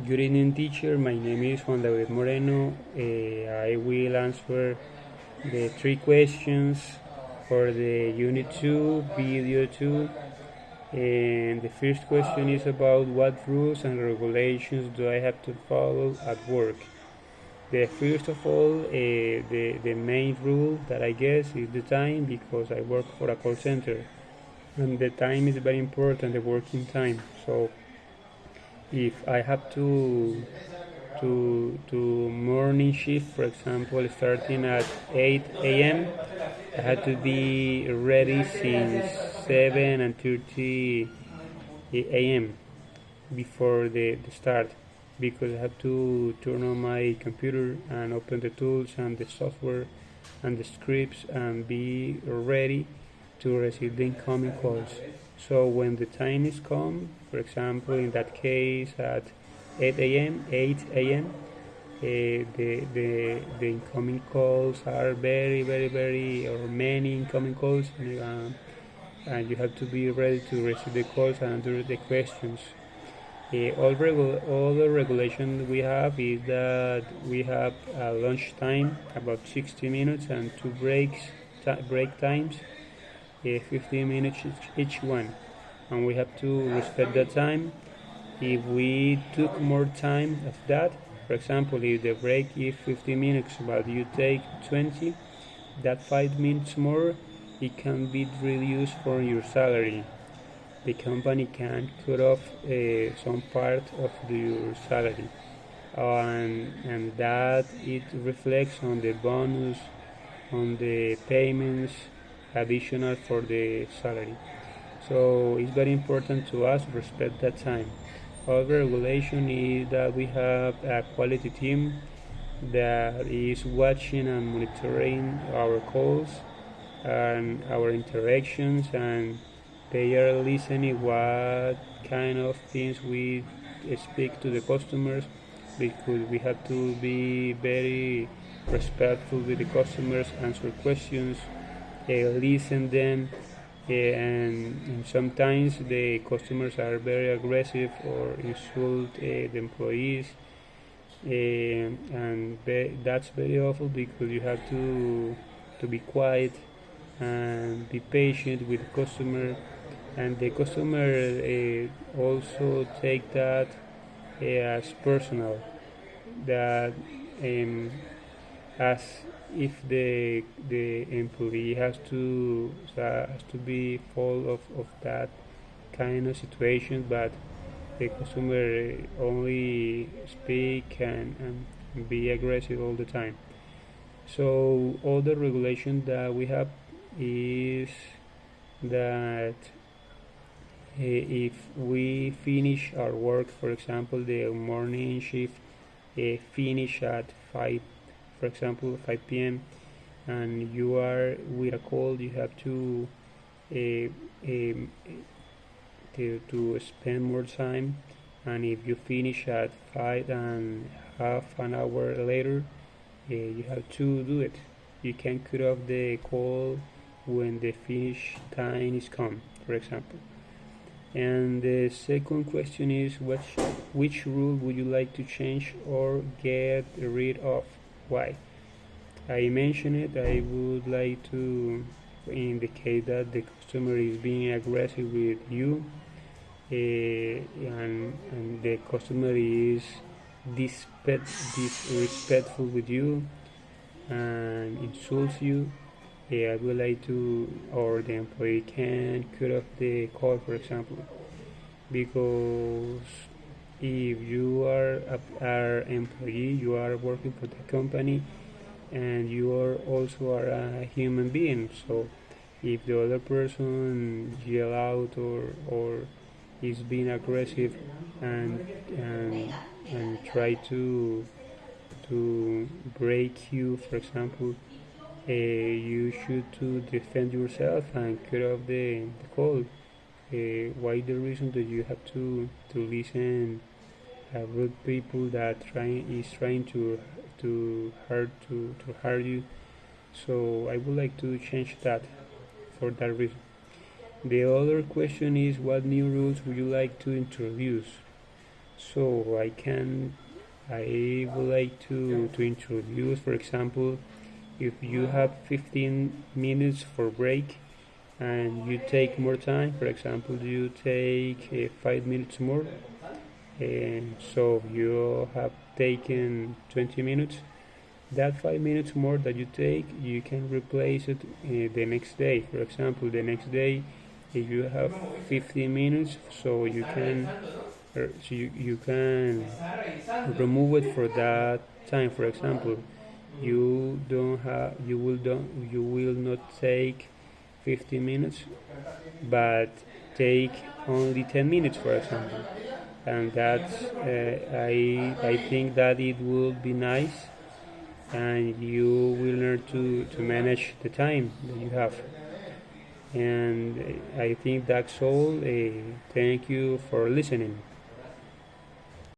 Good evening, teacher. My name is Juan David Moreno. I will answer the three questions for the Unit 2, Video 2. And the first question is about what rules and regulations do I have to follow at work. The first of all, the main rule that I guess is the time, because I work for a call center, and the time is very important, the working time. So if I have to morning shift, for example, starting at 8 a.m., I had to be ready since 7:30 a.m. before the start, because I have to turn on my computer and open the tools and the software and the scripts and be ready to receive the incoming calls. So when the time is come, for example, in that case at 8 a.m., the incoming calls are very, or many incoming calls, and you have to be ready to receive the calls and answer the questions. All the regulation we have is that we have a lunch time about 60 minutes and two break times, 15 minutes each one, and we have to respect that time. If we took more time of that, for example, if the break is 15 minutes but you take 20, that 5 minutes more, it can be reduced from your salary. The company can cut off some part of your salary, and that it reflects on the bonus, on the payments additional for the salary. So it's very important to us respect that time. Other regulation is that we have a quality team that is watching and monitoring our calls and our interactions, and they are listening what kind of things we speak to the customers, because we have to be very respectful with the customers, answer questions, listen them, and sometimes the customers are very aggressive or insult the employees, and that's very awful, because you have to be quiet and be patient with the customer, and the customer also take that as personal, that as if the employee has to be full of that kind of situation, but the customer only speak and be aggressive all the time. So all the regulation that we have is that if we finish our work, for example, the morning shift finish at 5, for example, 5 p.m., and you are with a cold, you have uh, um, to spend more time. And if you finish at 5.5 an hour later, you have to do it. You can cut off the call when the finish time is come, for example. And the second question is, which rule would you like to change or get rid of? Why? I mentioned it. I would like to indicate that the customer is being aggressive with you, and the customer is disrespectful with you and insults you. I would like to, or the employee can cut off the call, for example, because if you are our employee, you are working for the company, and you are also are a human being. So if the other person yell out or is being aggressive and try to break you, for example, you should to defend yourself and cut off the call. Why the reason that you have to listen rude people that trying to hurt you? So I would like to change that for that reason. The other question is, what new rules would you like to introduce? So I would like to introduce, for example, if you have 15 minutes for break and you take more time, for example, you take 5 minutes more, and so you have taken 20 minutes. That 5 minutes more that you take, you can replace it the next day. For example, the next day, if you have 15 minutes, so you can remove it for that time. For example, you will not take 15 minutes, but take only 10 minutes, for example. And that's I think that it will be nice, and you will learn to manage the time that you have. And I think that's all. Thank you for listening.